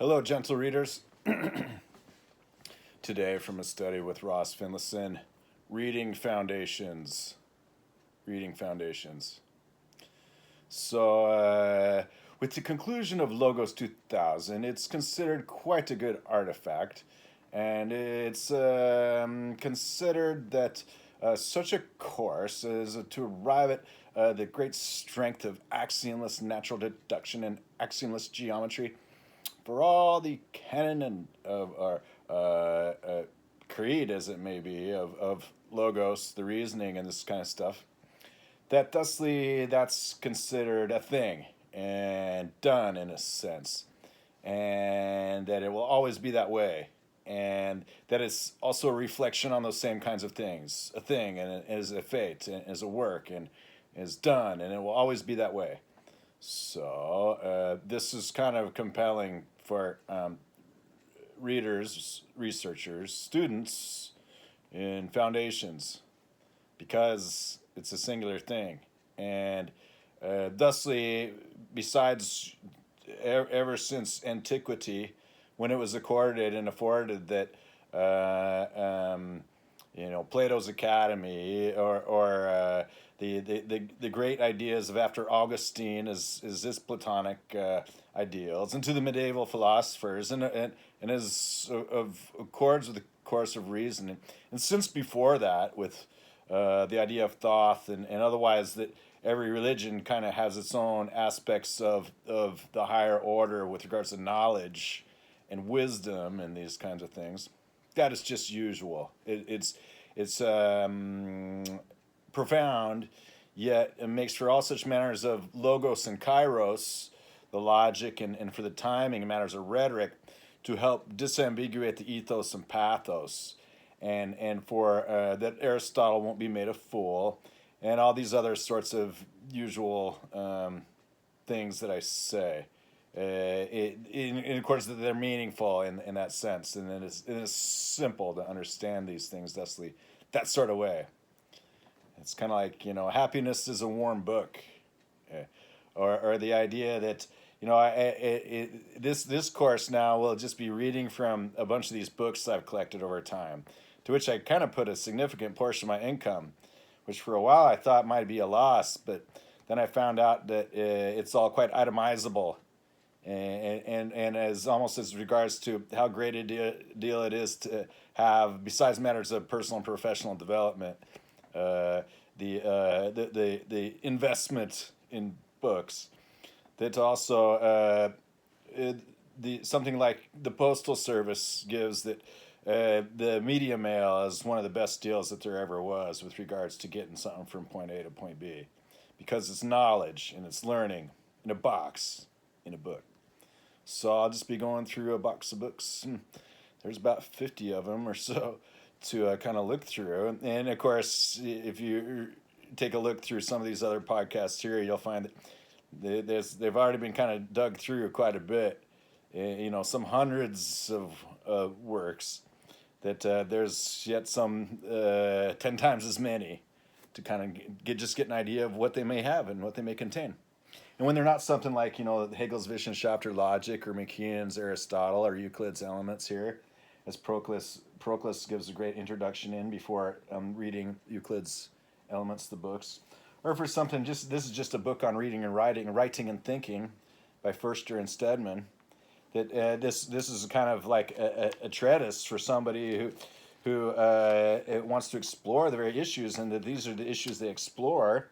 Hello, gentle readers. Today, from a study with Ross Finlayson, reading foundations. Reading foundations. So, with the conclusion of Logos 2000, it's considered quite a good artifact, and it's considered that such a course is to arrive at the great strength of axiomless natural deduction and axiomless geometry for all the canon of our creed, as it may be, of logos, the reasoning, and this kind of stuff, that thusly that's considered a thing and done in a sense, and that it will always be that way, and that it's also a reflection on those same kinds of things, a thing, and it is a fate, and is a work, and is done, and it will always be that way. So this is kind of compelling for readers, researchers, students in foundations, because it's a singular thing. And thusly, besides, ever since antiquity, when it was accorded and afforded that Plato's Academy or the great ideas of after Augustine is this Platonic ideals, and to the medieval philosophers, and is of accords with the course of reason, and since before that with the idea of thought and otherwise, that every religion kind of has its own aspects of the higher order with regards to knowledge and wisdom and these kinds of things. That is just usual. It's profound, yet it makes for all such manners of logos and kairos, the logic, and for the timing, matters of rhetoric, to help disambiguate the ethos and pathos, and for that Aristotle won't be made a fool, and all these other sorts of usual things that I say. In accordance that they're meaningful in that sense, and it is simple to understand these things thusly, that sort of way. It's kind of like, happiness is a warm book, or the idea that, this course now will just be reading from a bunch of these books I've collected over time, to which I kind of put a significant portion of my income, which for a while I thought might be a loss, but then I found out that it's all quite itemizable, and as almost as regards to how great a deal it is to have, besides matters of personal and professional development, the investment in books, that also something like the Postal Service gives, that the media mail is one of the best deals that there ever was with regards to getting something from point A to point B, because it's knowledge and it's learning in a box, in a book. So I'll just be going through a box of books. There's about 50 of them or so to kind of look through. And of course, if you take a look through some of these other podcasts here, you'll find that they've already been kind of dug through quite a bit. Some hundreds of works, that there's yet some 10 times as many to kind of get an idea of what they may have and what they may contain. And when they're not something like, Hegel's Wissenschafter Logic or McKeon's Aristotle or Euclid's Elements here, as Proclus gives a great introduction in before reading Euclid's Elements, the books. Or for something, this is just a book on reading and writing and thinking by Forster and Stedman. That this is kind of like a treatise for somebody who wants to explore the very issues, and that these are the issues they explore.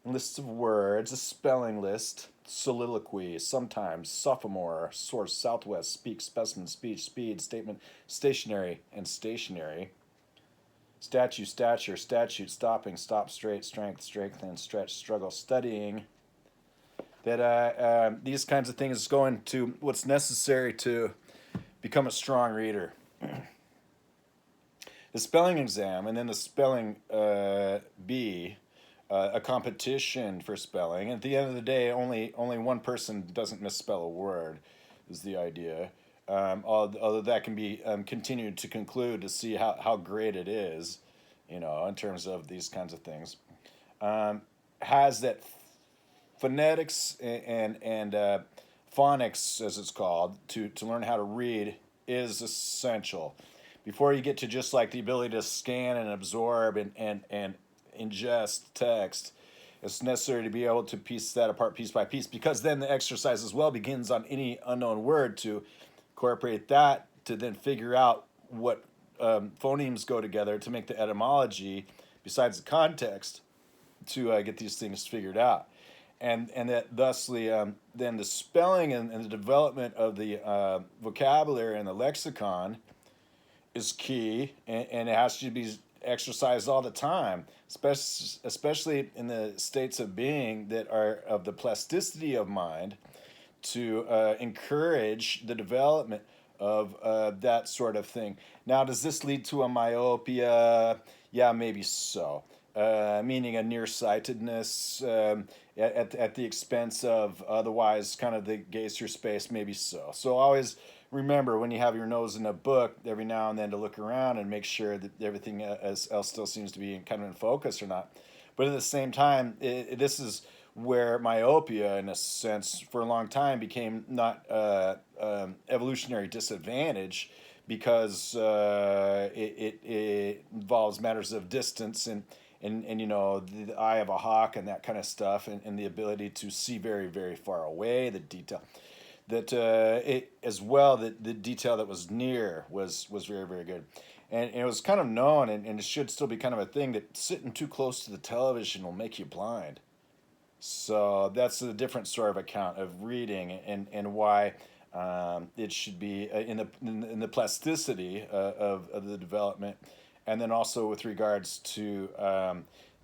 Lists of words, a spelling list, soliloquy, sometimes, sophomore, source, southwest, speak, specimen, speech, speed, statement, stationary, and stationary. Statue, stature, statute, stopping, stop, straight, strength, strengthen, stretch, struggle, studying. That these kinds of things go into what's necessary to become a strong reader. The spelling exam, and then the spelling bee, a competition for spelling. At the end of the day, only one person doesn't misspell a word, is the idea. Although that can be continued to conclude to see how great it is, in terms of these kinds of things. Has that phonetics and phonics, as it's called, to learn how to read is essential. Before you get to just like the ability to scan and absorb and ingest text, it's necessary to be able to piece that apart piece by piece, because then the exercise as well begins on any unknown word to incorporate that to then figure out what phonemes go together to make the etymology, besides the context, to get these things figured out. And that thusly, then the spelling and the development of the vocabulary and the lexicon is key, and it has to be exercised all the time, especially in the states of being that are of the plasticity of mind, to encourage the development of that sort of thing. Now, does this lead to a myopia? Yeah, maybe so. Meaning a nearsightedness at the expense of otherwise kind of the gaseous space, maybe so. So always remember, when you have your nose in a book, every now and then to look around and make sure that everything else still seems to be kind of in focus or not. But at the same time, this is where myopia, in a sense, for a long time became not evolutionary disadvantage, because it involves matters of distance and you know, the eye of a hawk and that kind of stuff, and the ability to see very, very far away, the detail that it as well, that the detail that was near was very, very good. And it was kind of known, and it should still be kind of a thing, that sitting too close to the television will make you blind. So that's a different sort of account of reading, and why it should be in the plasticity of the development, and then also with regards to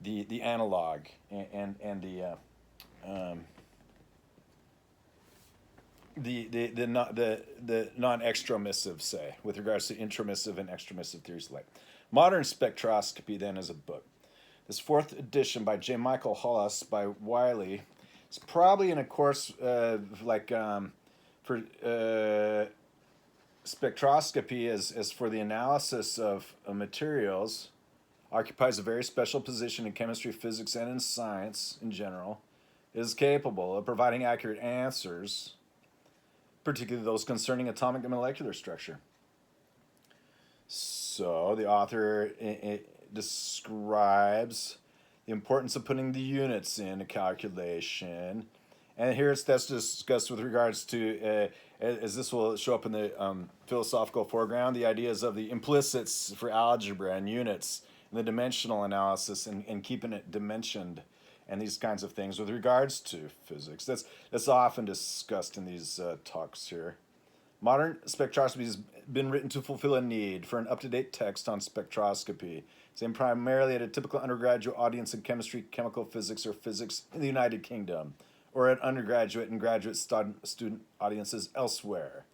the analog and the non-extromissive, say, with regards to intromissive and extromissive theories. Like Modern Spectroscopy, then, is a book. This fourth edition by J. Michael Hollas by Wiley. It's probably in a course for spectroscopy as for the analysis of materials, occupies a very special position in chemistry, physics, and in science in general. It is capable of providing accurate answers, particularly those concerning atomic and molecular structure. So the author describes the importance of putting the units in a calculation, and here that's discussed with regards to, as this will show up in the philosophical foreground, the ideas of the implicits for algebra and units, and the dimensional analysis, and keeping it dimensioned, and these kinds of things with regards to physics. That's often discussed in these talks here. Modern spectroscopy has been written to fulfill a need for an up-to-date text on spectroscopy. It's aimed primarily at a typical undergraduate audience in chemistry, chemical physics, or physics in the United Kingdom, or at undergraduate and graduate student audiences elsewhere.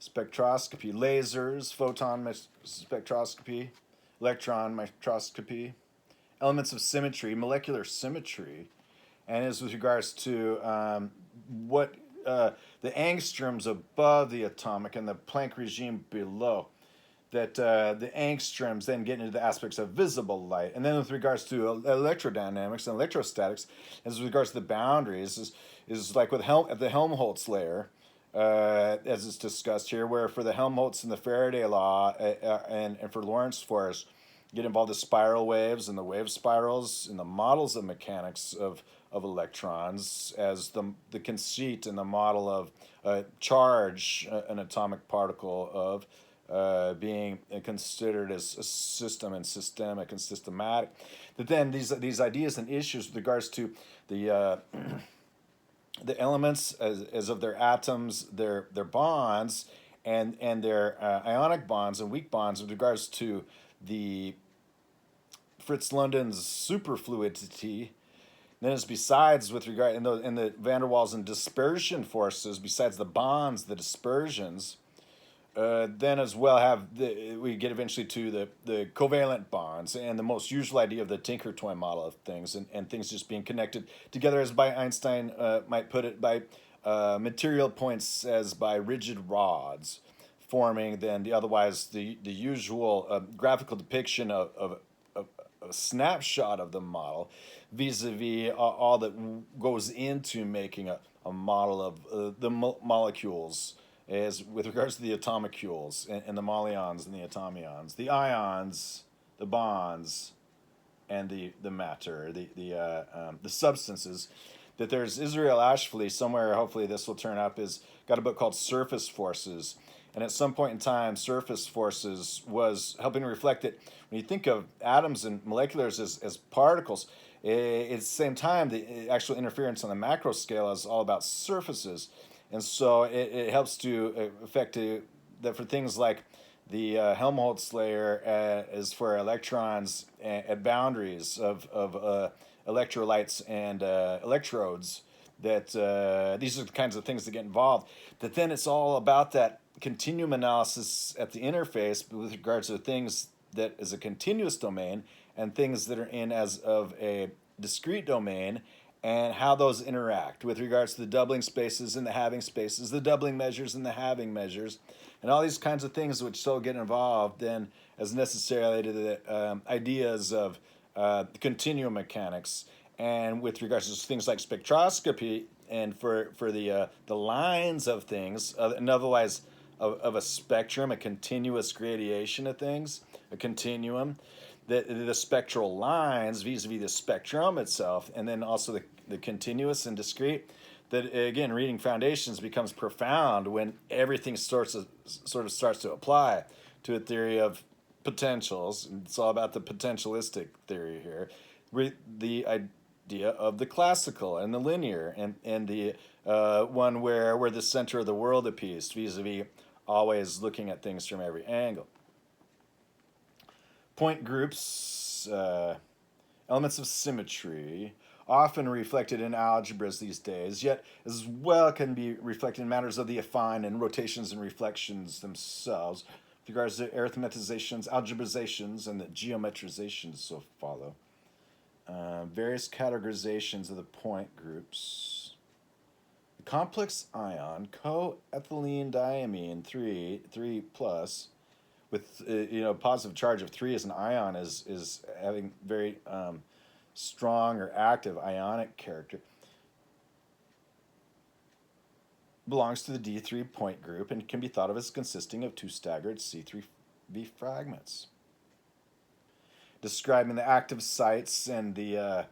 Spectroscopy: lasers, photon spectroscopy, electron microscopy, elements of symmetry, molecular symmetry, and is with regards to what the angstroms above the atomic and the Planck regime below. That the angstroms then get into the aspects of visible light. And then with regards to electrodynamics and electrostatics, as with regards to the boundaries, is like with at the Helmholtz layer, as is discussed here, where for the Helmholtz and the Faraday law and for Lorentz force, get involved the spiral waves and the wave spirals and the models of mechanics of electrons, as the conceit and the model of charge, an atomic particle of being considered as a system and systemic and systematic. But then these ideas and issues with regards to the elements as of their atoms, their bonds, and their ionic bonds and weak bonds with regards to the Fritz London's superfluidity. Then it's besides with regard in the van der Waals and dispersion forces, besides the bonds, the dispersions. Then as well we get eventually to the covalent bonds and the most usual idea of the Tinker-Toy model of things, and things just being connected together, as by Einstein might put it, by material points as by rigid rods, forming then the otherwise the usual graphical depiction of a snapshot of the model vis-a-vis all that goes into making a model of the molecules as with regards to the atomicules and the molyons and the atomions, the ions, the bonds, and the matter, the substances. That there's Israelachvili somewhere, hopefully this will turn up, is got a book called Surface Forces. And at some point in time, surface forces was helping reflect that when you think of atoms and moleculars as particles, at the same time, the actual interference on the macro scale is all about surfaces. And so it helps to affect that for things like the Helmholtz layer is for electrons at boundaries of electrolytes and electrodes, that these are the kinds of things that get involved. That then it's all about that continuum analysis at the interface with regards to things that is a continuous domain and things that are in as of a discrete domain, and how those interact with regards to the doubling spaces and the halving spaces, the doubling measures and the halving measures, and all these kinds of things which so get involved then as necessarily to the ideas of continuum mechanics, and with regards to things like spectroscopy and for the lines of things, and otherwise of a spectrum, a continuous gradation of things, a continuum, the spectral lines vis-a-vis the spectrum itself, and then also the continuous and discrete. That again, reading foundations becomes profound when everything sort of starts to apply to a theory of potentials. It's all about the potentialistic theory here. The idea of the classical and the linear, and the one where the center of the world appeased, vis-a-vis always looking at things from every angle. Point groups, elements of symmetry, often reflected in algebras these days, yet as well can be reflected in matters of the affine and rotations and reflections themselves, with regards to arithmetizations, algebraizations, and the geometrizations so follow. Various categorizations of the point groups. The complex ion, coethylene diamine 3 plus, with positive charge of 3 as an ion is having very strong or active ionic character, belongs to the D3 point group and can be thought of as consisting of 2 staggered C3b fragments. Describing the active sites and the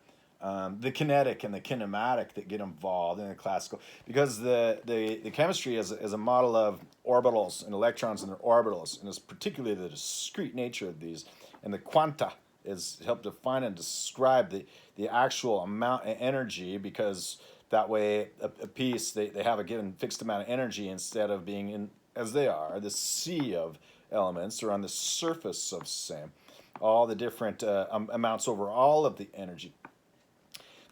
kinetic and the kinematic that get involved in the classical, because the chemistry is a model of orbitals and electrons and their orbitals, and it's particularly the discrete nature of these, and the quanta is help define and describe the actual amount of energy, because that way a piece they have a given fixed amount of energy instead of being in, as they are, the sea of elements or on the surface of same, all the different amounts over all of the energy.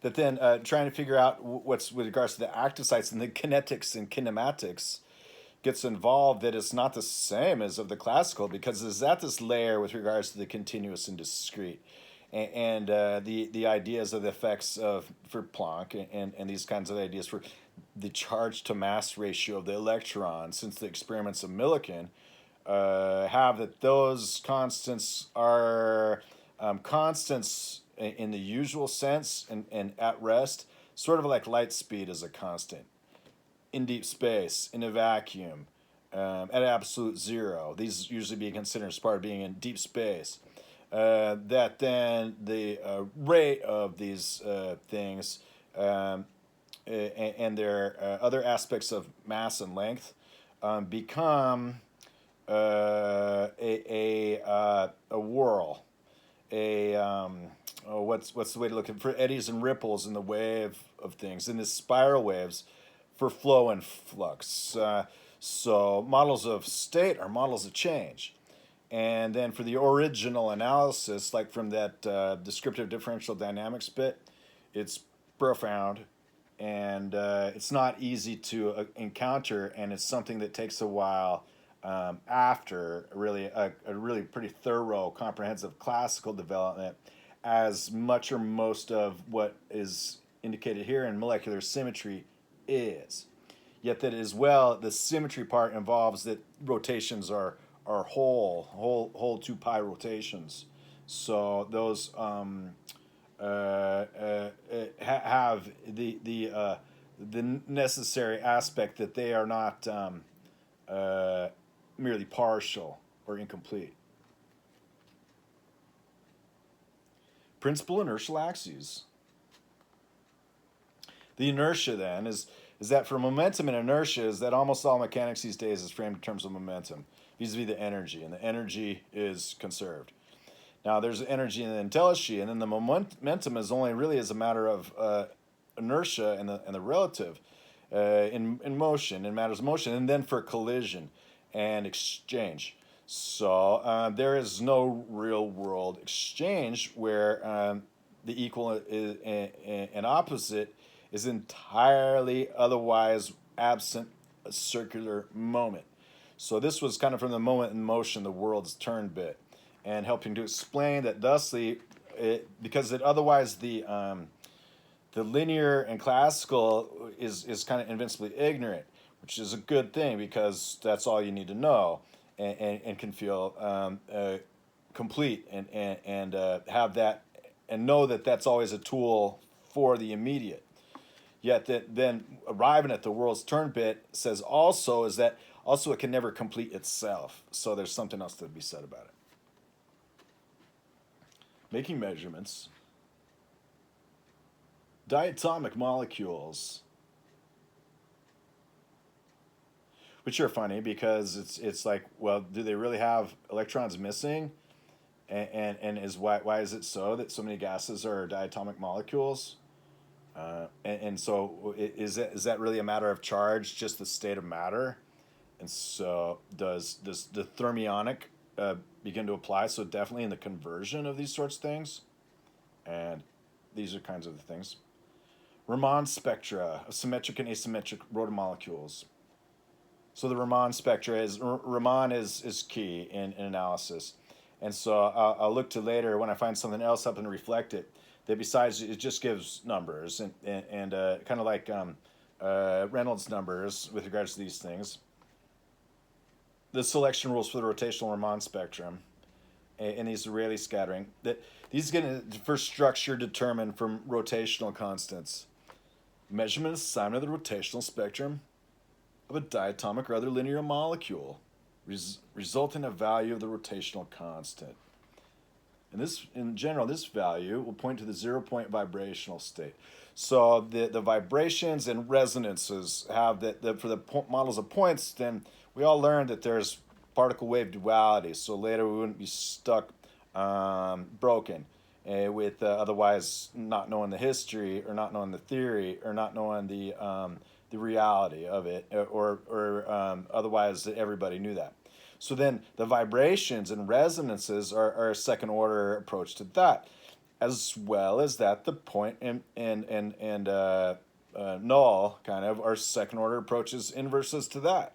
That then trying to figure out what's with regards to the active sites and the kinetics and kinematics gets involved, that it's not the same as of the classical, because it's at this layer with regards to the continuous and discrete, and the ideas of the effects for Planck and these kinds of ideas for the charge to mass ratio of the electron, since the experiments of Millikan have that those constants are constants in the usual sense and at rest, sort of like light speed is a constant in deep space, in a vacuum, at absolute zero. These usually being considered as part of being in deep space. That then the rate of these things and their other aspects of mass and length become a whirl, what's the way to look at for eddies and ripples in the wave of things, in the spiral waves for flow and flux. So models of state are models of change. And then for the original analysis, like from that descriptive differential dynamics bit, it's profound, and it's not easy to encounter, and it's something that takes a while after really a really pretty thorough, comprehensive classical development, as much or most of what is indicated here in molecular symmetry is. Yet that as well, the symmetry part involves that rotations are whole 2 pi rotations So those have the necessary aspect that they are not merely partial or incomplete. Principal inertial axes. The inertia then is that for momentum and inertia is that almost all mechanics these days is framed in terms of momentum vis-a-vis the energy, and the energy is conserved. Now there's energy in the entelechy, and then the momentum is only really as a matter of inertia and the relative in motion, in matters of motion, and then for collision and exchange. So there is no real world exchange where the equal and opposite is entirely otherwise absent a circular moment. So this was kind of from the moment in motion, the world's turn bit, and helping to explain that thusly, because otherwise the linear and classical is kind of invincibly ignorant, which is a good thing because that's all you need to know, and can feel complete and have that and know that that's always a tool for the immediate. Yet that then arriving at the world's turn bit says also is that also it can never complete itself. So there's something else to be said about it. Making measurements. Diatomic molecules, which are funny because it's like, well, do they really have electrons missing? And is why is it so that so many gases are diatomic molecules? And so is that really a matter of charge, just the state of matter? And so does the thermionic begin to apply? So definitely in the conversion of these sorts of things, and these are kinds of the things. Raman spectra of symmetric and asymmetric rotomolecules. So the Raman spectra Raman is key in analysis, and so I'll look to later when I find something else up and reflect it. That besides it just gives numbers and kind of like Reynolds numbers with regards to these things. The selection rules for the rotational Raman spectrum and these Raleigh scattering, that these get for structure determined from rotational constants. Measurement assignment of the rotational spectrum of a diatomic or other linear molecule result in a value of the rotational constant. And this, in general, this value will point to the 0-point vibrational state. So the vibrations and resonances have that for the models of points, then we all learned that there's particle wave duality. So later we wouldn't be stuck broken with otherwise not knowing the history or not knowing the theory or not knowing the reality of it or otherwise everybody knew that. So then the vibrations and resonances are a second order approach to that, as well as that the point and null kind of are second order approaches inverses to that.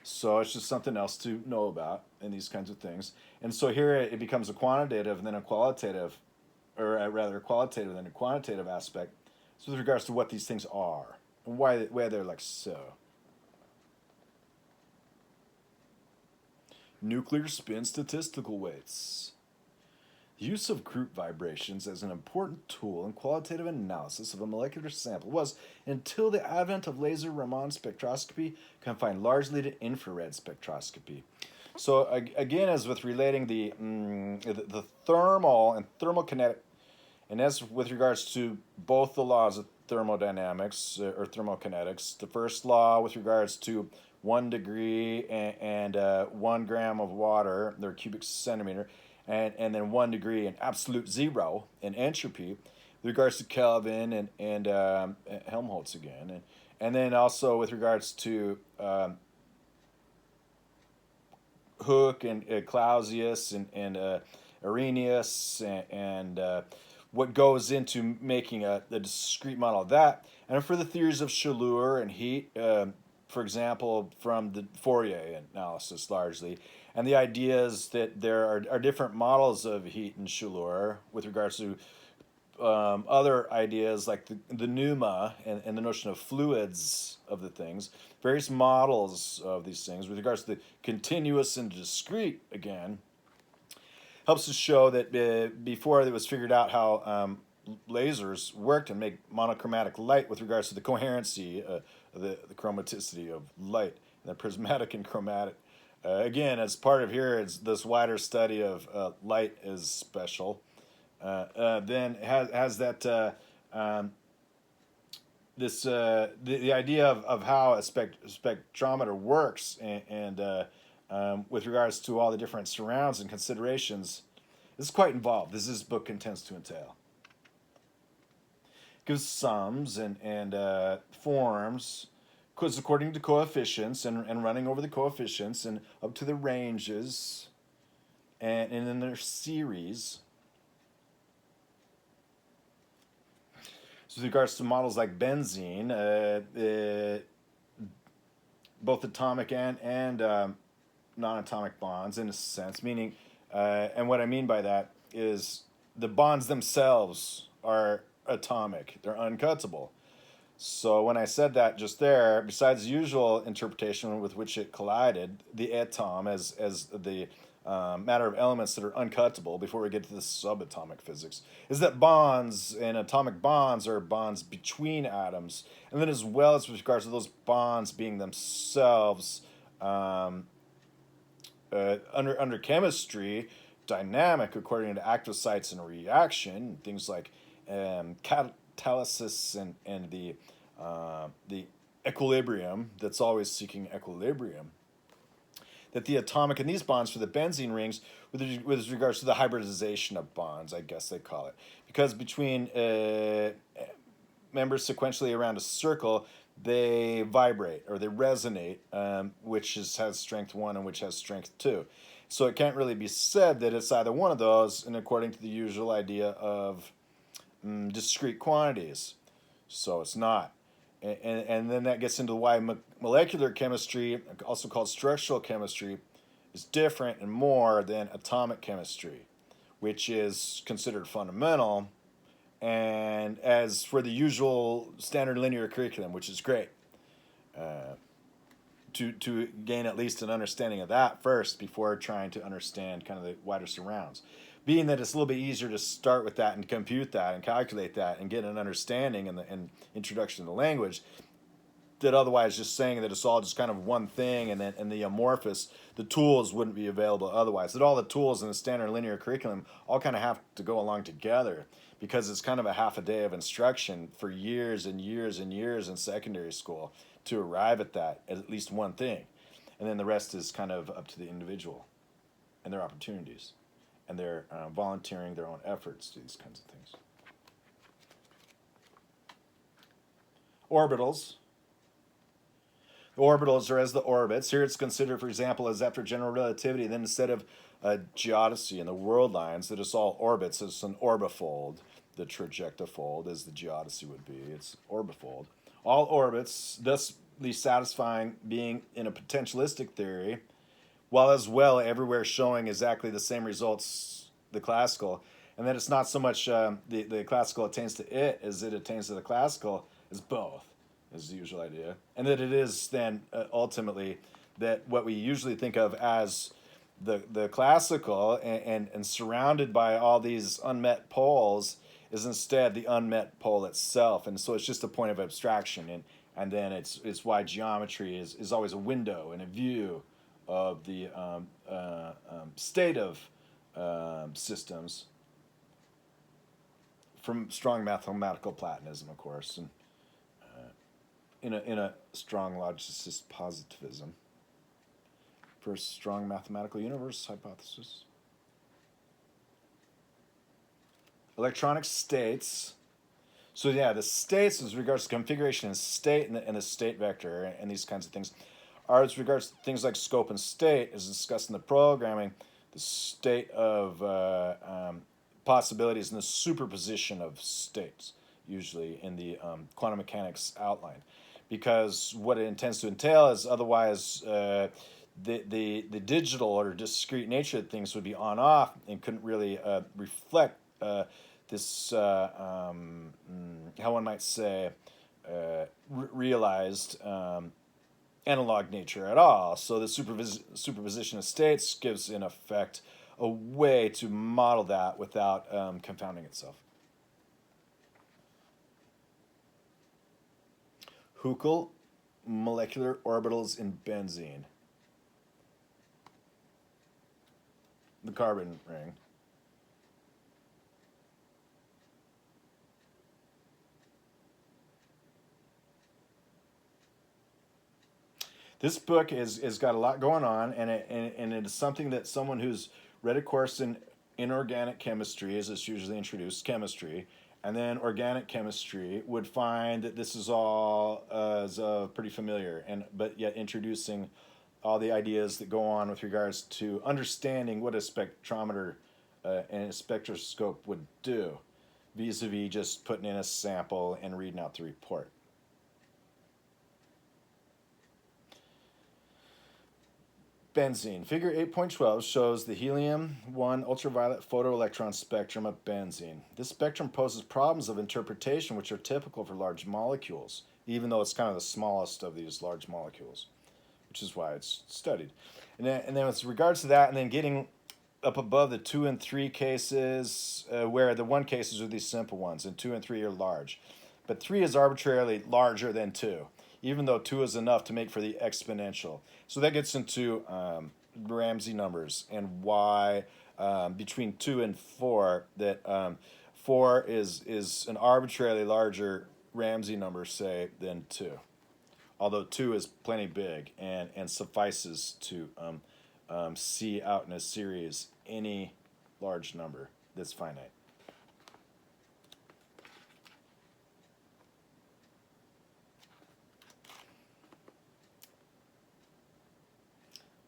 So it's just something else to know about in these kinds of things. And so here it becomes a quantitative and then a qualitative, or rather a qualitative than a quantitative aspect. So with regards to what these things are and why they're like so. Nuclear spin statistical weights. The use of group vibrations as an important tool in qualitative analysis of a molecular sample was, until the advent of laser Raman spectroscopy, confined largely to infrared spectroscopy. So again, as with relating the thermal and thermokinetic, and as with regards to both the laws of thermodynamics or thermokinetics, the first law with regards to 1 degree and 1 gram of water, their cubic centimeter, and then 1 degree and absolute zero in entropy, with regards to Kelvin and Helmholtz again, and then also with regards to Hooke and Clausius and Arrhenius and what goes into making the discrete model of that, and for the theories of Chaleur and heat. For example, from the Fourier analysis largely, and the idea is that there are different models of heat and Chaleur with regards to other ideas like the pneuma and the notion of fluids of the things, various models of these things with regards to the continuous and discrete again, helps to show that before it was figured out how lasers worked and make monochromatic light with regards to the coherency, the chromaticity of light, and the prismatic and chromatic. Again, as part of here, it's this wider study of light is special. Then has that this the idea of how a spectrometer works and with regards to all the different surrounds and considerations is quite involved. This book intends to entail. Gives sums and forms, because according to coefficients and running over the coefficients and up to the ranges and in their series. So with regards to models like benzene, both atomic and non-atomic bonds in a sense, meaning, and what I mean by that is the bonds themselves are atomic, they're uncuttable. So when I said that just there, besides the usual interpretation with which it collided, the atom as the matter of elements that are uncuttable before we get to the subatomic physics, is that bonds and atomic bonds are bonds between atoms, and then as well as with regards to those bonds being themselves under chemistry dynamic according to active sites in reaction, things like catalysis and the equilibrium that's always seeking equilibrium. That the atomic in these bonds for the benzene rings with regards to the hybridization of bonds, I guess they call it. Because between members sequentially around a circle, they vibrate or they resonate, which has strength 1 and which has strength 2. So it can't really be said that it's either one of those, and according to the usual idea of discrete quantities. So it's not. And then that gets into why molecular chemistry, also called structural chemistry, is different and more than atomic chemistry, which is considered fundamental, and as for the usual standard linear curriculum, which is great, to gain at least an understanding of that first before trying to understand kind of the wider surrounds. Being that it's a little bit easier to start with that and compute that and calculate that and get an understanding and introduction to the language, that otherwise just saying that it's all just kind of one thing and the amorphous, the tools wouldn't be available otherwise. That all the tools in the standard linear curriculum all kind of have to go along together because it's kind of a half a day of instruction for years and years and years in secondary school to arrive at least one thing. And then the rest is kind of up to the individual and their opportunities. And they're volunteering their own efforts to these kinds of things. Orbitals. The orbitals are as the orbits. Here it's considered, for example, as after general relativity. Then instead of a geodesy in the world lines, that it's all orbits. It's an orbifold. The trajectifold, as the geodesy would be. It's orbifold. All orbits, thus satisfying being in a potentialistic theory, while as well everywhere showing exactly the same results, the classical, and that it's not so much the classical attains to it as it attains to the classical, is both, is the usual idea. And that it is then ultimately that what we usually think of as the classical and surrounded by all these unmet poles is instead the unmet pole itself. And so it's just a point of abstraction, and then it's why geometry is always a window and a view of the state of systems from strong mathematical Platonism, of course, and in a strong logicist positivism for a strong mathematical universe hypothesis. Electronic states. So yeah, the states as regards to configuration and state and the state vector and these kinds of things are as regards to things like scope and state, as discussed in the programming, the state of possibilities and the superposition of states, usually in the quantum mechanics outline. Because what it intends to entail is otherwise the digital or discrete nature of things would be on-off and couldn't really reflect this, how one might say, realized analog nature at all. So the superposition of states gives in effect a way to model that without confounding itself. Hooke molecular orbitals in benzene. The carbon ring. This book is got a lot going on, and it is something that someone who's read a course in inorganic chemistry, as it's usually introduced, chemistry, and then organic chemistry would find that this is all pretty familiar, but yet introducing all the ideas that go on with regards to understanding what a spectrometer and a spectroscope would do, vis-a-vis just putting in a sample and reading out the report. Benzene. Figure 8.12 shows the helium-1 ultraviolet photoelectron spectrum of benzene. This spectrum poses problems of interpretation which are typical for large molecules, even though it's kind of the smallest of these large molecules, which is why it's studied. And then with regards to that, and then getting up above the 2 and 3 cases, where the 1 cases are these simple ones, and 2 and 3 are large. But 3 is arbitrarily larger than 2, even though 2 is enough to make for the exponential. So that gets into Ramsey numbers and why between 2 and 4 that 4 is an arbitrarily larger Ramsey number, say, than 2. Although 2 is plenty big and suffices to see out in a series any large number that's finite.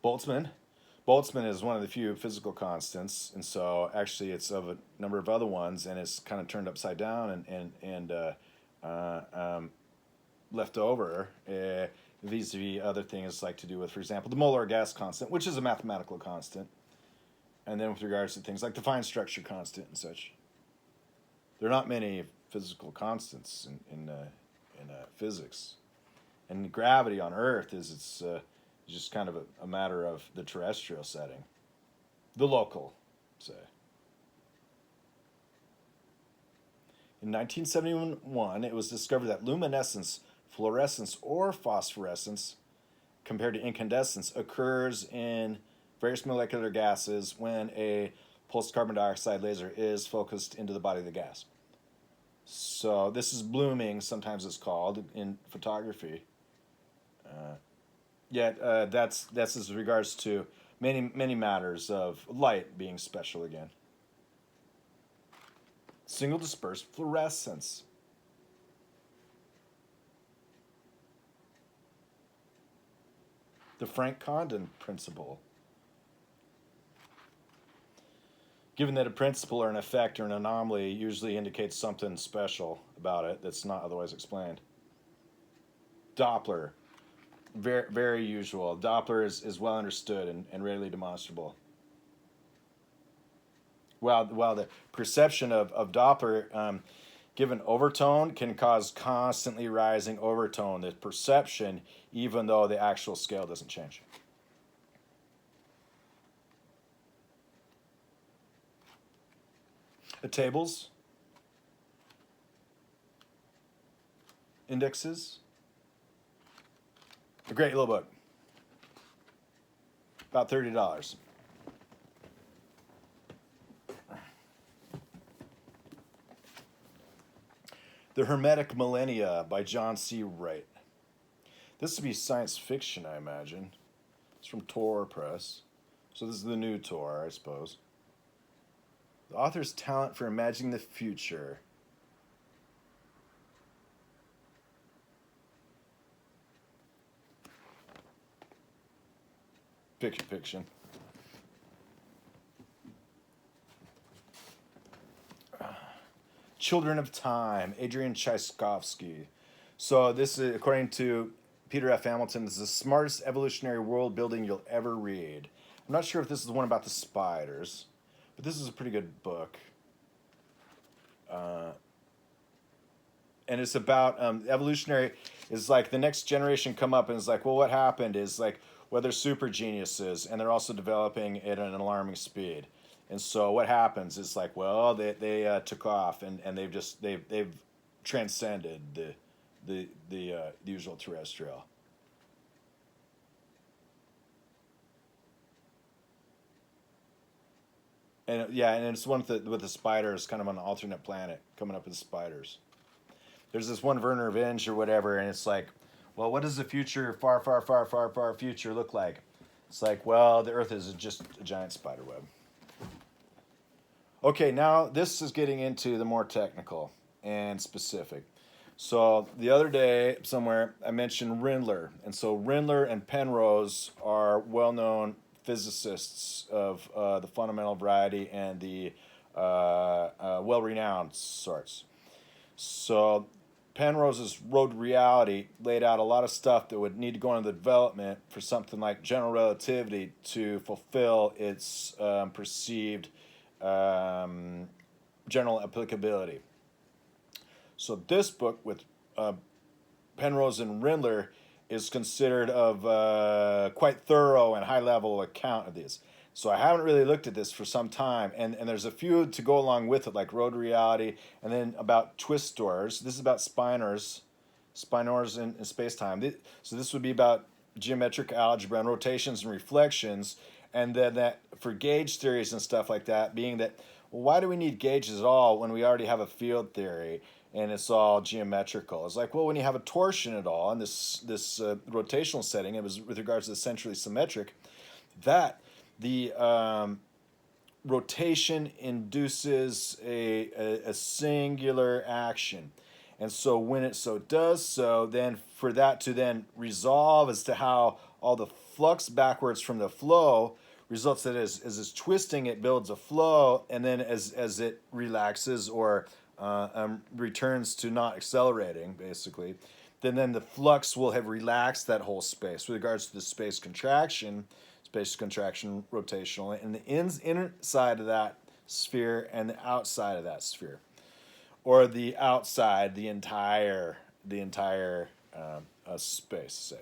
Boltzmann is one of the few physical constants, and so actually it's of a number of other ones, and it's kind of turned upside down and left over vis-a-vis other things like to do with, for example, the molar gas constant, which is a mathematical constant, and then with regards to things like the fine structure constant and such. There are not many physical constants in physics, and gravity on Earth is just kind of a matter of the terrestrial setting, the local, say. In 1971, it was discovered that luminescence, fluorescence, or phosphorescence, compared to incandescence, occurs in various molecular gases when a pulsed carbon dioxide laser is focused into the body of the gas. So this is blooming, sometimes it's called, in photography. Yet that's as regards to many matters of light being special again. Single dispersed fluorescence. The Frank-Condon principle. Given that a principle or an effect or an anomaly usually indicates something special about it that's not otherwise explained. Doppler. Very, very usual. Doppler is well understood and readily demonstrable. While the perception of Doppler, given overtone, can cause constantly rising overtone. The perception, even though the actual scale doesn't change. The tables, indexes. A great little book. About $30. The Hermetic Millennia by John C. Wright. This would be science fiction, I imagine. It's from Tor Press. So this is the new Tor, I suppose. The author's talent for imagining the future. Fiction. Children of Time, Adrian Tchaikovsky. So this is, according to Peter F. Hamilton, this is the smartest evolutionary world building you'll ever read. I'm not sure if this is the one about the spiders, but this is a pretty good book. And it's about evolutionary, is like the next generation come up and it's like, well, what happened is like, well, they're super geniuses and they're also developing at an alarming speed. And so what happens is like, well, they took off, and they've transcended the usual terrestrial. And yeah, and it's one with the spiders, kind of on an alternate planet, coming up with spiders. There's this one Werner Vinge or whatever, and it's like, well, what does the future, far, far, far, far, far future look like? It's like, well, the Earth is just a giant spider web. Okay, now this is getting into the more technical and specific. So the other day, somewhere, I mentioned Rindler. And so Rindler and Penrose are well-known physicists of the fundamental variety and the well-renowned sorts. So Penrose's road reality laid out a lot of stuff that would need to go into the development for something like general relativity to fulfill its perceived general applicability. So this book with Penrose and Rindler is considered of quite thorough and high-level account of these. So I haven't really looked at this for some time, and there's a few to go along with it, like road reality, and then about twistors. This is about spinors in space-time. So this would be about geometric algebra and rotations and reflections, and then that for gauge theories and stuff like that, being that, well, why do we need gauges at all when we already have a field theory and it's all geometrical? It's like, well, when you have a torsion at all in this rotational setting, it was with regards to the centrally symmetric, that the rotation induces a singular action. And so when it so does so, then for that to then resolve as to how all the flux backwards from the flow results that as it's twisting, it builds a flow, and then as it relaxes or returns to not accelerating, basically, then the flux will have relaxed that whole space with regards to the space contraction rotational, and the inner side of that sphere and the outside of that sphere, or the outside, the entire space, say.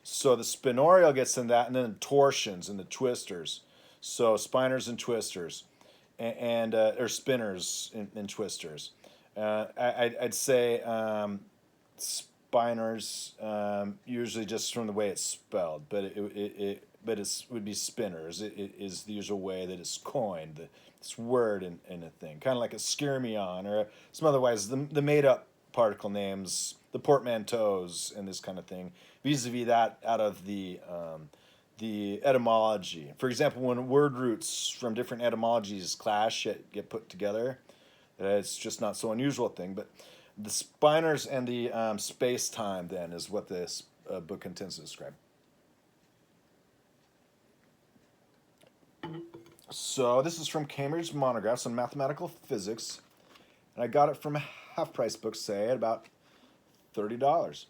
So the spinorial gets in that, and then the torsions and the twistors. So spinors and twistors, and or spinners and twistors. I'd say spinors, usually just from the way it's spelled, but it would be spinners. It is the usual way that it's coined, this word in a thing, kind of like a skyrmion or some otherwise the made up particle names, the portmanteaus and this kind of thing, vis-a-vis that out of the etymology. For example, when word roots from different etymologies clash, get put together, it's just not so unusual a thing. But the spinors and the space-time then is what this book intends to describe. So this is from Cambridge Monographs on Mathematical Physics, and I got it from a half-price book, say, at about $30.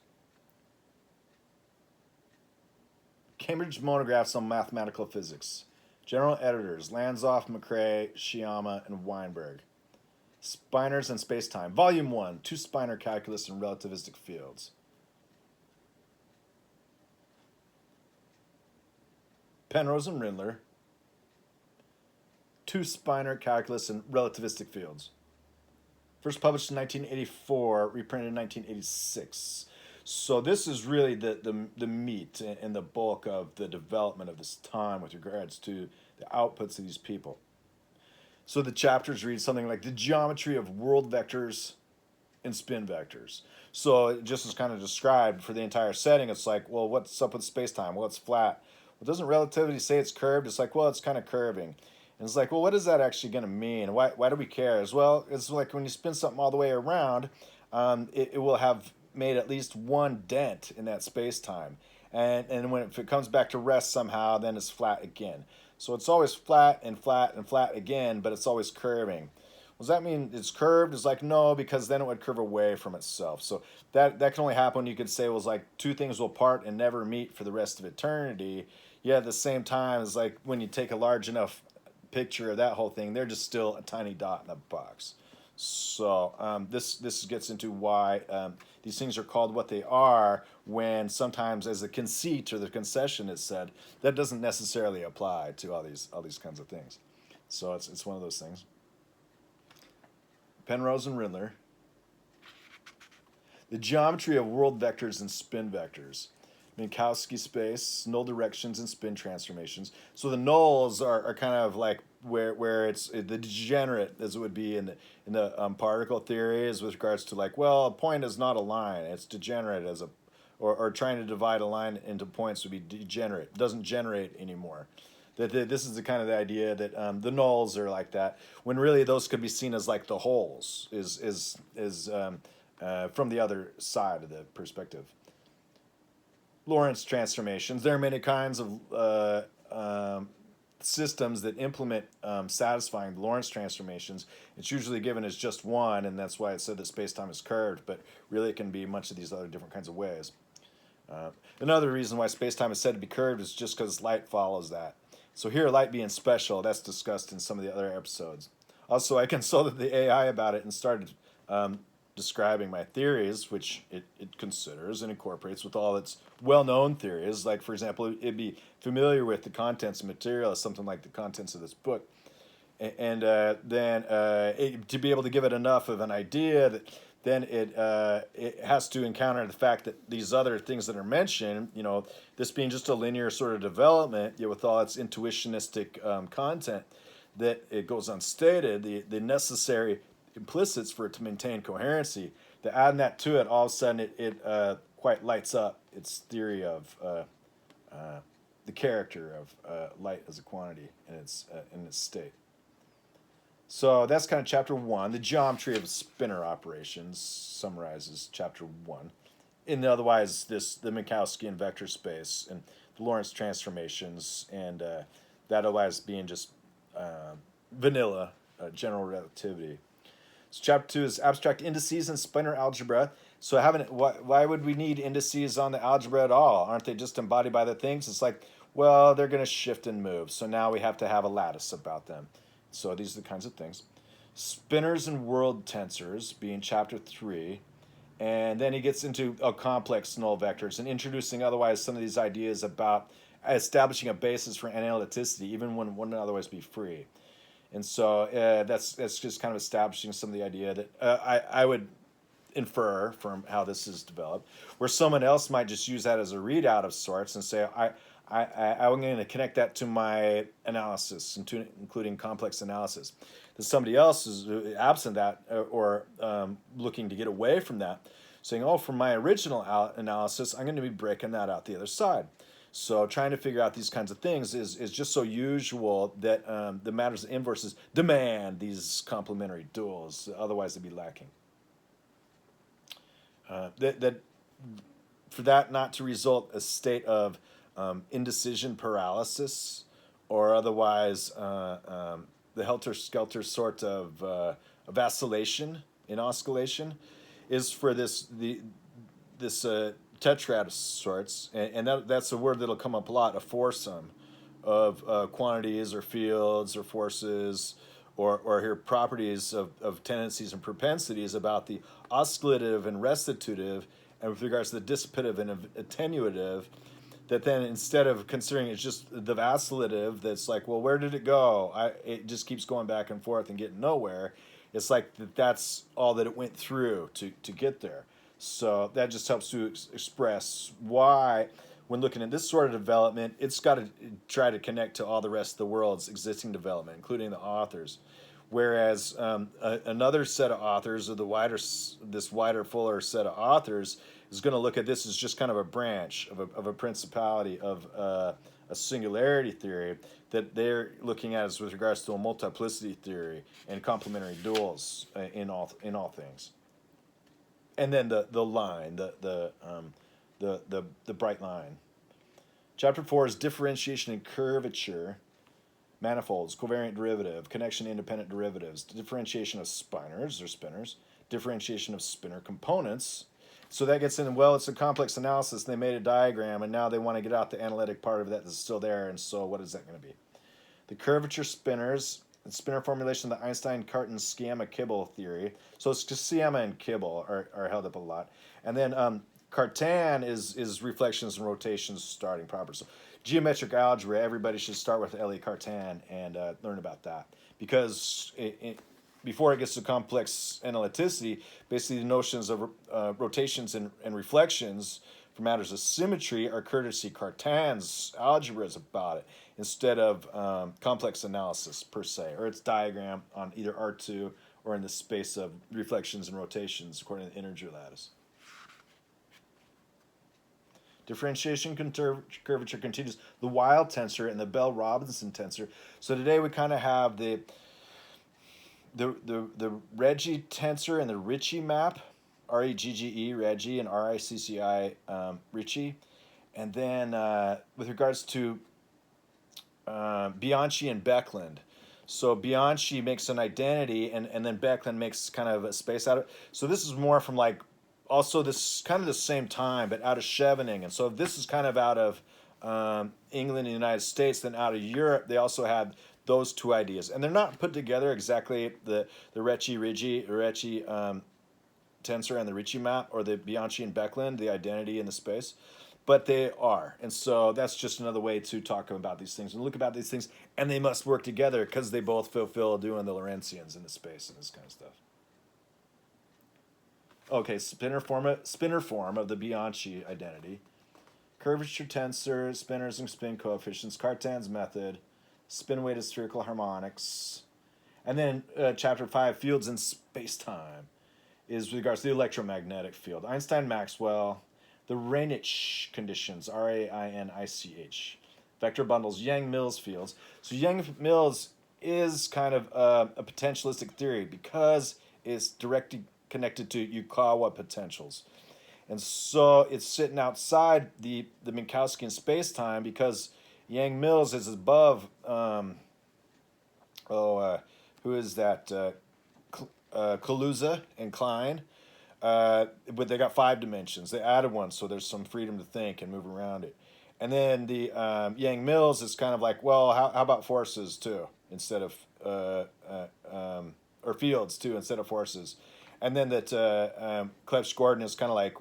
Cambridge Monographs on Mathematical Physics. General editors, Lanzoff, McCrae, Sciamma, and Weinberg. Spinors and Spacetime. Volume 1, Two-Spinor Calculus and Relativistic Fields. Penrose and Rindler. Two-Spinor Calculus and Relativistic Fields. First published in 1984, reprinted in 1986. So this is really the meat and the bulk of the development of this time with regards to the outputs of these people. So the chapters read something like the geometry of world vectors and spin vectors. So it just is kind of described for the entire setting. It's like, well, what's up with space-time? Well, it's flat. Well, doesn't relativity say it's curved? It's like, well, it's kind of curving. And it's like, well, what is that actually going to mean? Why do we care? As well, it's like when you spin something all the way around, it will have made at least one dent in that space-time. And if it comes back to rest somehow, then it's flat again. So it's always flat and flat and flat again, but it's always curving. Does that mean it's curved? It's like, no, because then it would curve away from itself. So that can only happen when you could say, well, it's like two things will part and never meet for the rest of eternity. Yet at the same time, it's like when you take a large enough picture of that whole thing, they're just still a tiny dot in a box. So this gets into why these things are called what they are, when sometimes as a conceit or the concession is said, that doesn't necessarily apply to all these kinds of things. So it's one of those things. Penrose and Rindler. The geometry of world vectors and spin vectors. Minkowski space, null directions, and spin transformations. So the nulls are kind of like where it's the degenerate, as it would be in the particle theories with regards to like, well, a point is not a line; it's degenerate as a, or trying to divide a line into points would be degenerate. It doesn't generate anymore. This is the kind of the idea that the nulls are like that, when really those could be seen as like the wholes, from the other side of the perspective. Lorentz transformations. There are many kinds of systems that implement satisfying Lorentz transformations. It's usually given as just one, and that's why it said that space-time is curved, but really it can be much of these other different kinds of ways. Another reason why space-time is said to be curved is just because light follows that. So here, light being special, that's discussed in some of the other episodes. Also, I consulted the AI about it and started describing my theories, which it considers and incorporates with all its well-known theories. Like, for example, it'd be familiar with the contents of material as something like the contents of this book. And then to be able to give it enough of an idea that then it has to encounter the fact that these other things that are mentioned, this being just a linear sort of development, with all its intuitionistic content, that it goes unstated, the necessary implicits for it to maintain coherency, to add that to it, all of a sudden it quite lights up its theory of the character of light as a quantity in its state. So that's kind of chapter 1. The geometry of spinor operations summarizes chapter 1. And otherwise, the Minkowski and vector space and the Lorentz transformations, and that otherwise being just vanilla general relativity. So chapter 2 is abstract indices and spinor algebra. So why would we need indices on the algebra at all? Aren't they just embodied by the things? It's like, well, they're going to shift and move. So now we have to have a lattice about them. So these are the kinds of things. Spinors and world tensors being chapter 3. And then he gets into complex null vectors and introducing otherwise some of these ideas about establishing a basis for analyticity, even when one would otherwise be free. And so that's just kind of establishing some of the idea that I would infer from how this is developed, where someone else might just use that as a readout of sorts and say, I'm going to connect that to my analysis, including complex analysis. That somebody else is absent that or looking to get away from that, saying, from my original analysis, I'm going to be breaking that out the other side. So trying to figure out these kinds of things is just so usual that the matters of inverses demand these complementary duals, otherwise they'd be lacking. For that not to result a state of indecision paralysis, or otherwise the helter-skelter sort of vacillation in oscillation, is for this tetrad of sorts, and that's a word that'll come up a lot, a foursome of quantities or fields or forces or here properties of tendencies and propensities about the oscillative and restitutive, and with regards to the dissipative and attenuative, that then instead of considering it's just the vacillative that's like, well, where did it go? It just keeps going back and forth and getting nowhere. It's like that's all that it went through to get there. So that just helps to express why, when looking at this sort of development, it's got to try to connect to all the rest of the world's existing development, including the authors. Whereas another set of authors, or this wider, fuller set of authors, is going to look at this as just kind of a branch of a principality of a singularity theory that they're looking at as with regards to a multiplicity theory and complementary duals in all things. And then the line, the bright line. Chapter 4 is differentiation and curvature, manifolds, covariant derivative, connection independent derivatives, differentiation of spinors or spinors, differentiation of spinor components. So that gets in, well, it's a complex analysis, and they made a diagram, and now they want to get out the analytic part of that that's still there, and so what is that going to be? The curvature spinors, the spinor formulation of the Einstein-Cartan schema-Kibble theory. So it's just schema and Kibble are held up a lot. And then Cartan is reflections and rotations starting proper. So geometric algebra, everybody should start with L.A. Cartan and learn about that. Because before it gets to complex analyticity, basically the notions of rotations and reflections for matters of symmetry are courtesy Cartan's algebras about it, instead of complex analysis per se, or its diagram on either R2 or in the space of reflections and rotations according to the integer lattice. Differentiation curvature continues, the Wild tensor and the Bell-Robinson tensor. So today we kind of have the Regge tensor and the Ricci map, R-E-G-G-E, Regge, and R-I-C-C-I, Ricci. And then with regards to Bianchi and Beckland. So Bianchi makes an identity, and then Beckland makes kind of a space out of it. So this is more from like, also this kind of the same time, but out of Chevening. And so if this is kind of out of England and the United States, then out of Europe, they also had those two ideas. And they're not put together exactly, the Ricci tensor and the Ricci map, or the Bianchi and Beckland, the identity in the space. But they are. And so that's just another way to talk about these things and look about these things. And they must work together because they both fulfill doing the Lorentzians in the space and this kind of stuff. Okay, spinor form of the Bianchi identity. Curvature tensor, spinors and spin coefficients, Cartan's method, spin-weighted spherical harmonics. And then chapter 5, fields in space-time, is with regards to the electromagnetic field. Einstein-Maxwell, the Reinich conditions, R-A-I-N-I-C-H. Vector bundles, Yang-Mills fields. So Yang-Mills is kind of a potentialistic theory because it's directly connected to Yukawa potentials. And so it's sitting outside the Minkowskian space-time because Yang-Mills is above, who is that? Kaluza and Klein. But they got 5 dimensions. They added one, so there's some freedom to think and move around it. And then the Yang-Mills is kind of like, well, how about forces too, instead of, or fields too, instead of forces. And then that Clebsch-Gordon is kind of like,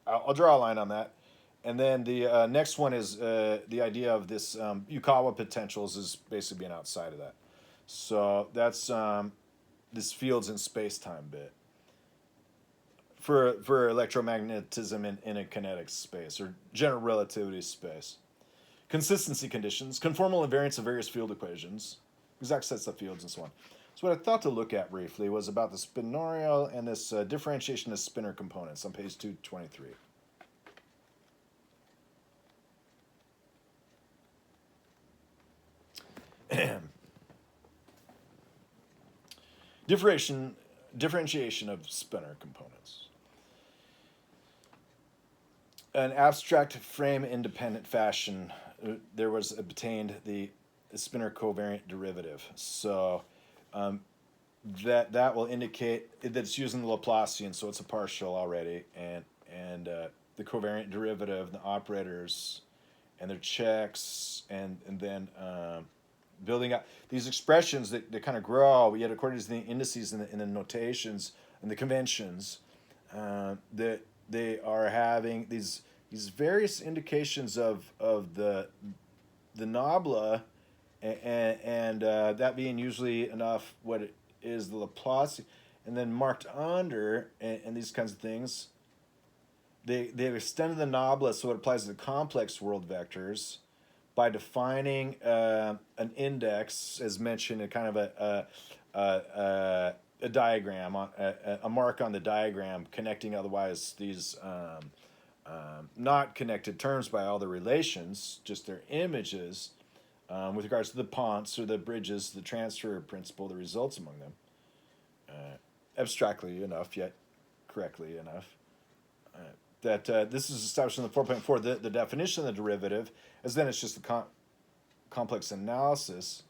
I'll draw a line on that. And then the next one is the idea of this Yukawa potentials is basically being outside of that. So that's this fields in space-time bit for electromagnetism in a kinetics space or general relativity space. Consistency conditions, conformal invariance of various field equations, exact sets of fields and so on. So what I thought to look at briefly was about the spinorial and this differentiation of spinor components on page 223. Differentiation of spinor components. An abstract frame-independent fashion, there was obtained the spinor covariant derivative. So that will indicate that it's using the Laplacian, so it's a partial already, and the covariant derivative, the operators, and their checks, and then building up these expressions that kind of grow, yet according to the indices and the notations and the conventions, that they are having these various indications of the nobla, and that being usually enough what it is the Laplace, and then marked under and these kinds of things. They've extended the nobla so it applies to the complex world vectors by defining an index, as mentioned, a kind of a diagram, a mark on the diagram connecting otherwise these not connected terms by all the relations, just their images, with regards to the ponts or the bridges, the transfer principle, the results among them, abstractly enough, yet correctly enough. That this is established in the 4.4, the definition of the derivative, as then it's just the complex analysis.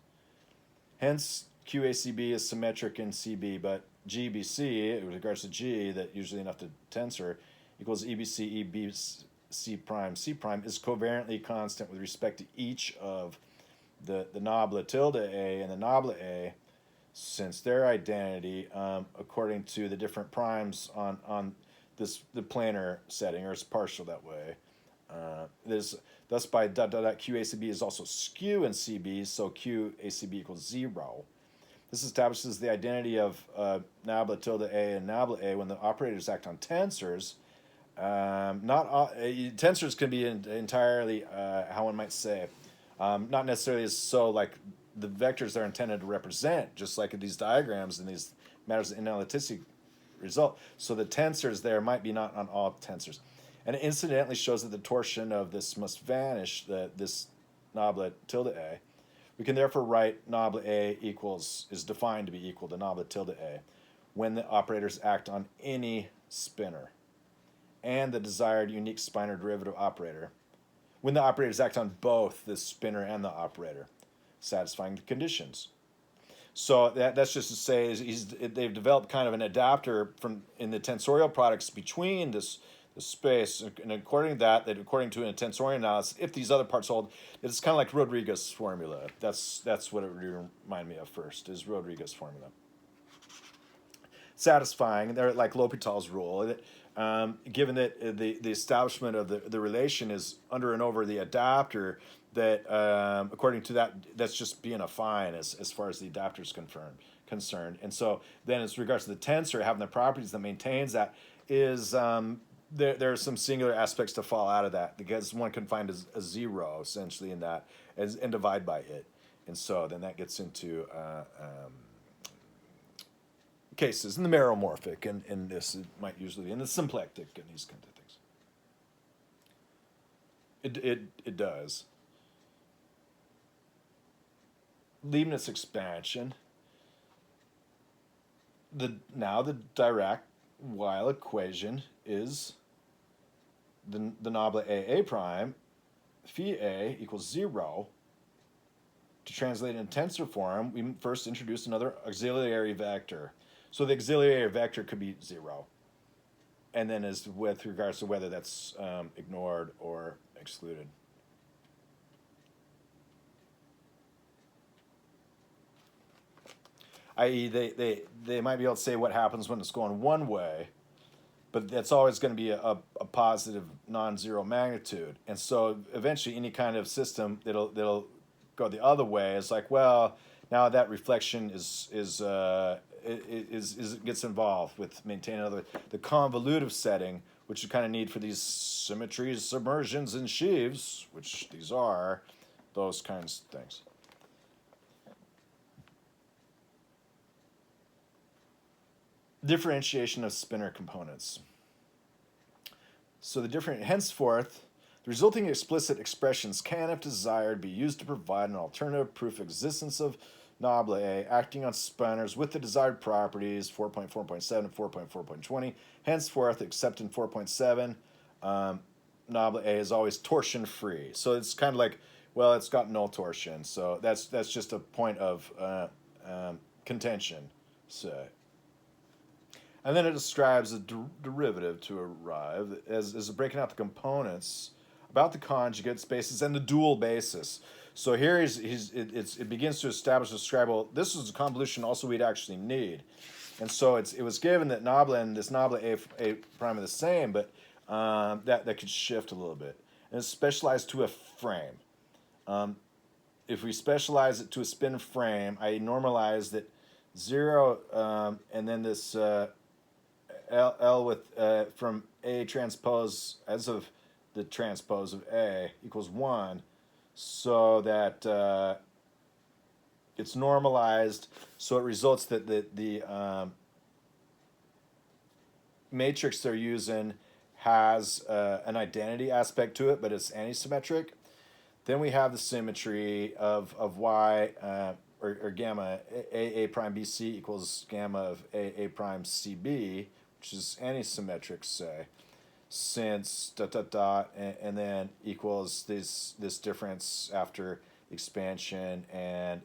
Hence, QACB is symmetric in CB, but GBC, with regards to G, that usually enough to tensor, equals EBC, EBC prime, C prime, is covariantly constant with respect to each of the nobla tilde A and the nobla A, since their identity, according to the different primes on the planar setting, or it's partial that way. Thus by dot dot dot q a c b is also skew in CB, so q a c b equals 0. This establishes the identity of nabla tilde a and nabla a when the operators act on tensors. Tensors can be entirely, how one might say, not necessarily so like the vectors they're intended to represent, just like in these diagrams and these matters of analytic result. So the tensors there might be not on all tensors. And it incidentally shows that the torsion of this must vanish, this nabla tilde a. We can therefore write nabla a is defined to be equal to nabla tilde a when the operators act on any spinor and the desired unique spinor derivative operator when the operators act on both the spinor and the operator, satisfying the conditions. So that's just to say they've developed kind of an adapter in the tensorial products between the space, and according to a tensorial analysis, if these other parts hold, it's kind of like Rodriguez' formula. That's what it would remind me of first, is Rodriguez' formula. Satisfying, they're like L'Hopital's rule, given that the establishment of the relation is under and over the adapter, that according to that, that's just being affine as far as the adapter is concerned. And so then as regards to the tensor, having the properties that maintains that is... there are some singular aspects to fall out of that, because one can find a 0 essentially in that and divide by it. And so then that gets into cases in the meromorphic, and this might usually be in the symplectic and these kinds of things. It does. Leibniz expansion. Now the Dirac-Weil equation is the nabla a prime phi a equals 0. To translate in tensor form, we first introduce another auxiliary vector. So the auxiliary vector could be 0. And then as with regards to whether that's ignored or excluded. I.e., they might be able to say what happens when it's going one way, but that's always going to be a positive non-zero magnitude. And so eventually any kind of system that'll go the other way is like, well, now that reflection gets involved with maintaining the convolutive setting, which you kind of need for these symmetries, submersions, and sheaves, which these are, those kinds of things. Differentiation of spinor components. So henceforth, the resulting explicit expressions can, if desired, be used to provide an alternative proof of existence of nabla A acting on spinors with the desired properties, 4.4.7 and 4.4.20. Henceforth, except in 4.7, nabla A is always torsion-free. So it's kind of like, well, it's got no torsion. So that's just a point of contention, say. And then it describes a derivative to arrive as breaking out the components about the conjugate spaces and the dual basis. So here it begins to establish a describe, well, this is a convolution also we'd actually need. And so it was given that nabla and this nabla A prime are the same, but that could shift a little bit. And it's specialized to a frame. If we specialize it to a spin frame, I normalize that 0 and then this L with from A transpose as of the transpose of A equals 1, so that it's normalized, so it results that the matrix they're using has an identity aspect to it, but it's antisymmetric. Then we have the symmetry of Y or gamma A prime BC equals gamma of A prime CB, which is antisymmetric, say, since ... and then equals this difference after expansion and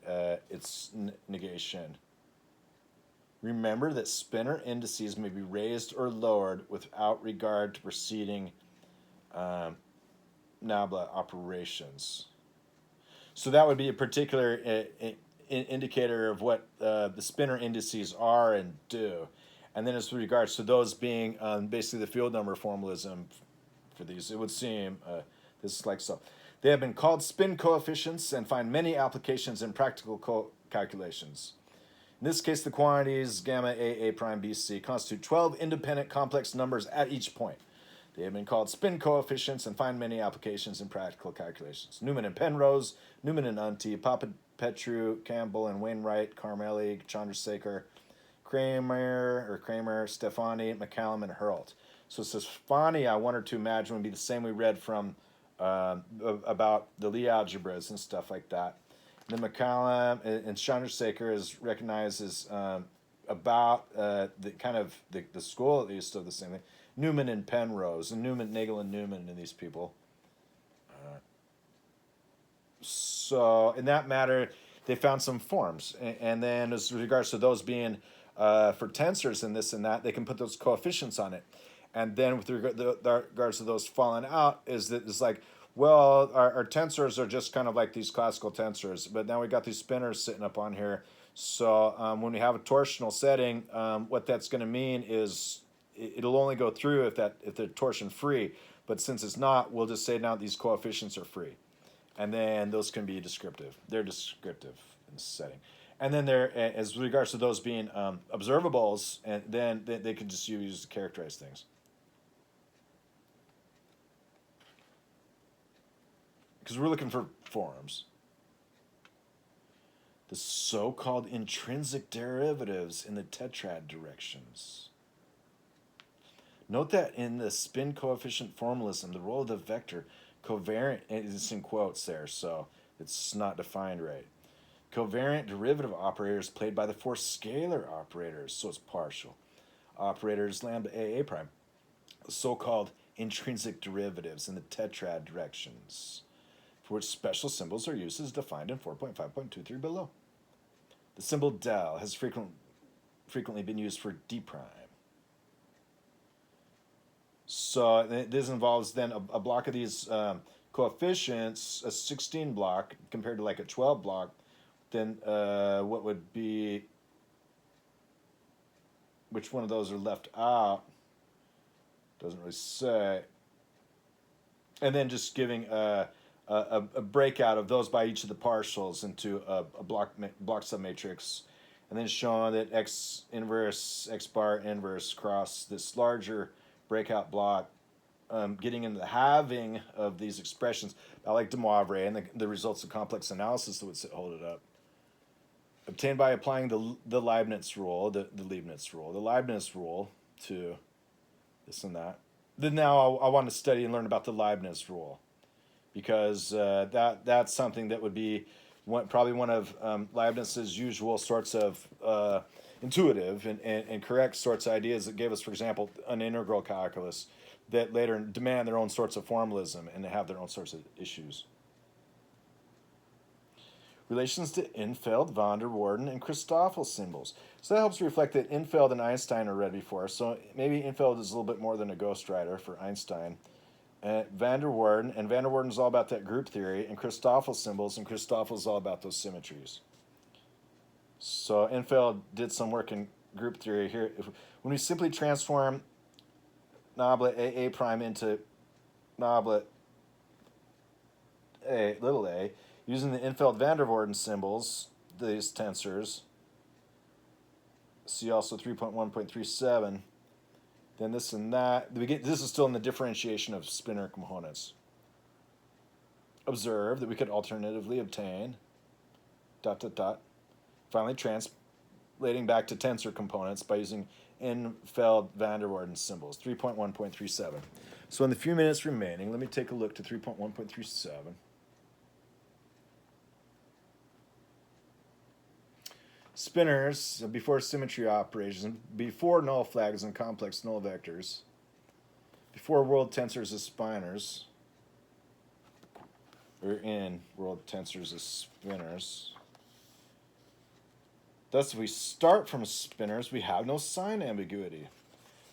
its negation. Remember that spinor indices may be raised or lowered without regard to preceding nabla operations. So that would be a particular indicator of what the spinor indices are and do. And then as regards to those being basically the field number formalism for these, it would seem this is like so. They have been called spin coefficients and find many applications in practical calculations. In this case, the quantities gamma A prime B C constitute 12 independent complex numbers at each point. They have been called spin coefficients and find many applications in practical calculations. Newman and Penrose, Newman and Unti, Petru, Campbell and Wainwright, Carmelli, Chandrasekhar, Kramer, Stefani, McCallum, and Hurlt. So it says Stefani, I wonder to imagine, would be the same we read from about the Lie algebras and stuff like that. And then McCallum and Chandrasekhar is recognized as about the kind of the school, at least, of the same thing. Newman and Penrose, and Nagel and Newman, and these people. So in that matter, they found some forms, and then as regards to those being for tensors and this and that, they can put those coefficients on it. And then with regards to those falling out, is that it's like, well, our tensors are just kind of like these classical tensors, but now we got these spinors sitting up on here. So when we have a torsional setting, what that's going to mean is it'll only go through if they're torsion free. But since it's not, we'll just say now these coefficients are free, and then those can be descriptive. They're descriptive in this setting. And then there, as regards to those being observables, and then they can just use to characterize things. Because we're looking for forms. The so-called intrinsic derivatives in the tetrad directions. Note that in the spin coefficient formalism, the role of the vector covariant, it's in quotes there, so it's not defined right. Covariant derivative operators played by the four scalar operators, so it's partial. Operators lambda A prime, the so-called intrinsic derivatives in the tetrad directions, for which special symbols are used as defined in 4.5.23 below. The symbol del has frequently been used for d prime. So this involves then a block of these coefficients, a 16 block compared to like a 12 block. Then what would be, which one of those are left out? Doesn't really say. And then just giving a breakout of those by each of the partials into a block submatrix, and then showing that x inverse, x bar inverse cross this larger breakout block, getting into the halving of these expressions, I like de Moivre and the results of complex analysis that would hold it up. Obtained by applying the Leibniz rule, the Leibniz rule to this and that. Then now I want to study and learn about the Leibniz rule, because that's something that would be probably one of Leibniz's usual sorts of intuitive and correct sorts of ideas that gave us, for example, an integral calculus that later demand their own sorts of formalism and have their own sorts of issues. Relations to Infeld-Van der Waerden and Christoffel symbols. So that helps reflect that Infeld and Einstein are read before. So maybe Infeld is a little bit more than a ghostwriter for Einstein. Van der Waerden, and Van der Waerden is all about that group theory, and Christoffel symbols, and Christoffel is all about those symmetries. So Infeld did some work in group theory here. When we simply transform noblet A prime into noblet A, little a, using the Infeld-Van der Waerden symbols, these tensors, see also 3.1.37, then this and that. This is still in the differentiation of spinor components. Observe that we could alternatively obtain ... Finally, translating back to tensor components by using Infeld-Van der Waerden symbols, 3.1.37. So in the few minutes remaining, let me take a look to 3.1.37. Spinors, before symmetry operations, before null flags and complex null vectors, before world tensors as spinors, or in world tensors as spinors. Thus, if we start from spinors, we have no sign ambiguity.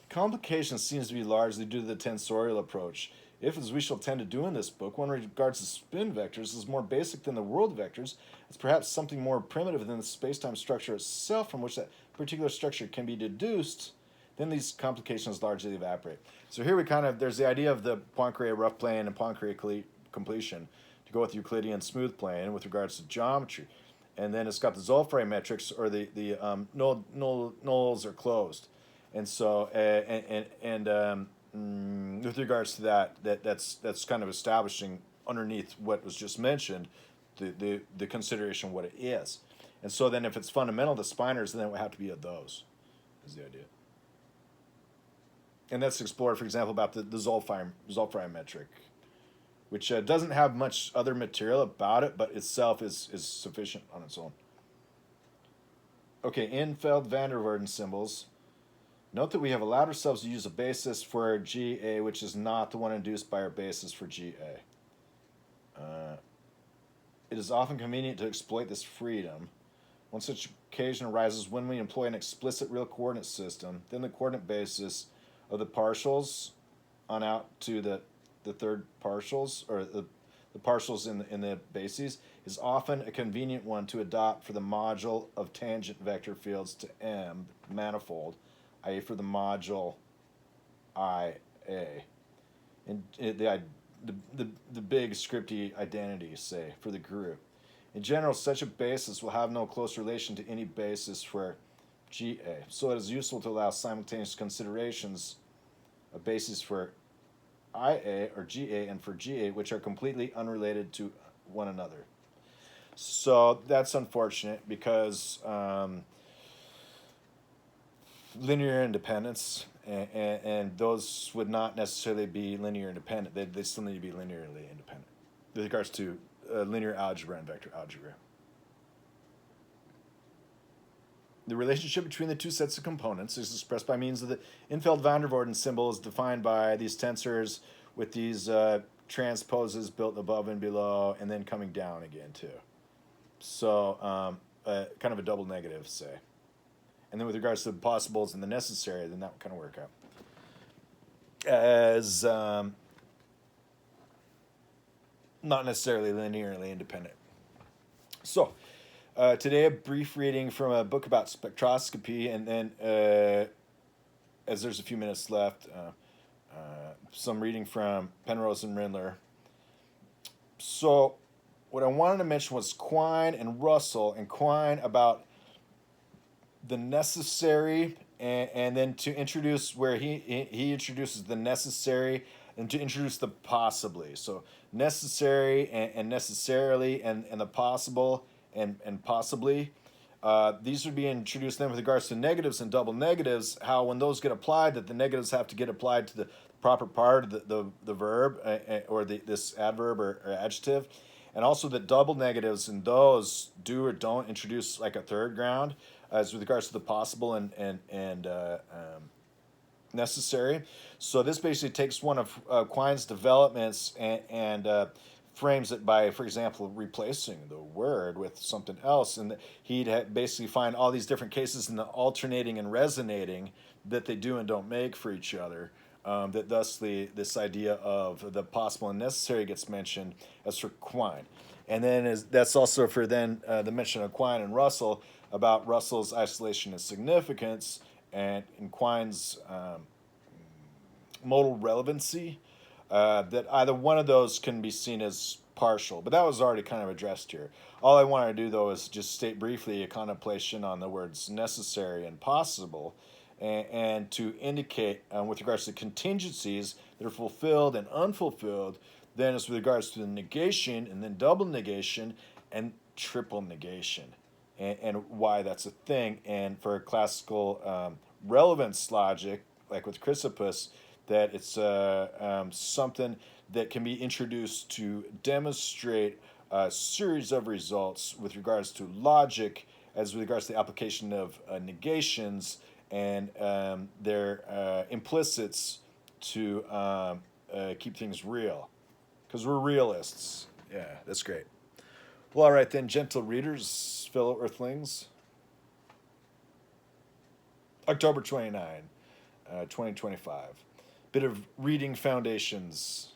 The complication seems to be largely due to the tensorial approach. If, as we shall tend to do in this book, one regards the spin vectors as more basic than the world vectors, it's perhaps something more primitive than the space-time structure itself from which that particular structure can be deduced, then these complications largely evaporate. So here there's the idea of the Poincare rough plane and Poincare completion to go with Euclidean smooth plane with regards to geometry. And then it's got the Zolfray metrics, or the nulls are closed. And so, with regards to that's kind of establishing underneath what was just mentioned, the consideration of what it is. And so then if it's fundamental to spinors, then it would have to be of those, is the idea. And that's explored, for example, about the Zolfray metric, which doesn't have much other material about it, but itself is sufficient on its own. Okay, Infeld-Van der Waerden symbols. Note that we have allowed ourselves to use a basis for GA, which is not the one induced by our basis for GA. It is often convenient to exploit this freedom. One such occasion arises when we employ an explicit real coordinate system. Then the coordinate basis of the partials on out to the third partials, or the partials in the bases, is often a convenient one to adopt for the module of tangent vector fields to M manifold, i.e. for the module IA. And the big scripty identities, say, for the group. In general, such a basis will have no close relation to any basis for GA. So it is useful to allow simultaneous considerations of bases for IA or GA and for GA, which are completely unrelated to one another. So that's unfortunate because linear independence, and those would not necessarily be linear independent. They still need to be linearly independent with regards to linear algebra and vector algebra. The relationship between the two sets of components is expressed by means of the Infeld-Van der Waerden symbol, is defined by these tensors with these transposes built above and below, and then coming down again too. So kind of a double negative, say. And then with regards to the possibles and the necessary, then that would kind of work out as not necessarily linearly independent. So today a brief reading from a book about spectroscopy, and then as there's a few minutes left, some reading from Penrose and Rindler. So what I wanted to mention was Quine and Russell, and Quine about the necessary, and then to introduce where he introduces the necessary, and to introduce the possibly. So necessary and necessarily, and the possible and possibly. These would be introduced then with regards to negatives and double negatives, how when those get applied, that the negatives have to get applied to the proper part of the verb, or this adverb or adjective. And also that double negatives in those do or don't introduce like a third ground, as with regards to the possible and necessary. So this basically takes one of Quine's developments and frames it by, for example, replacing the word with something else. And he'd basically find all these different cases in the alternating and resonating that they do and don't make for each other. That thusly this idea of the possible and necessary gets mentioned as for Quine. And then that's also for then the mention of Quine and Russell about Russell's isolation and significance, and in Quine's modal relevancy, that either one of those can be seen as partial. But that was already kind of addressed here. All I wanted to do, though, is just state briefly a contemplation on the words necessary and possible, and to indicate with regards to contingencies that are fulfilled and unfulfilled, then as with regards to the negation, and then double negation, and triple negation, and why that's a thing. And for classical relevance logic, like with Chrysippus, that it's something that can be introduced to demonstrate a series of results with regards to logic, as with regards to the application of negations and their implicits to keep things real. Because we're realists. Yeah, that's great. Well, all right then, gentle readers, fellow earthlings. October 29, 2025. Bit of reading foundations.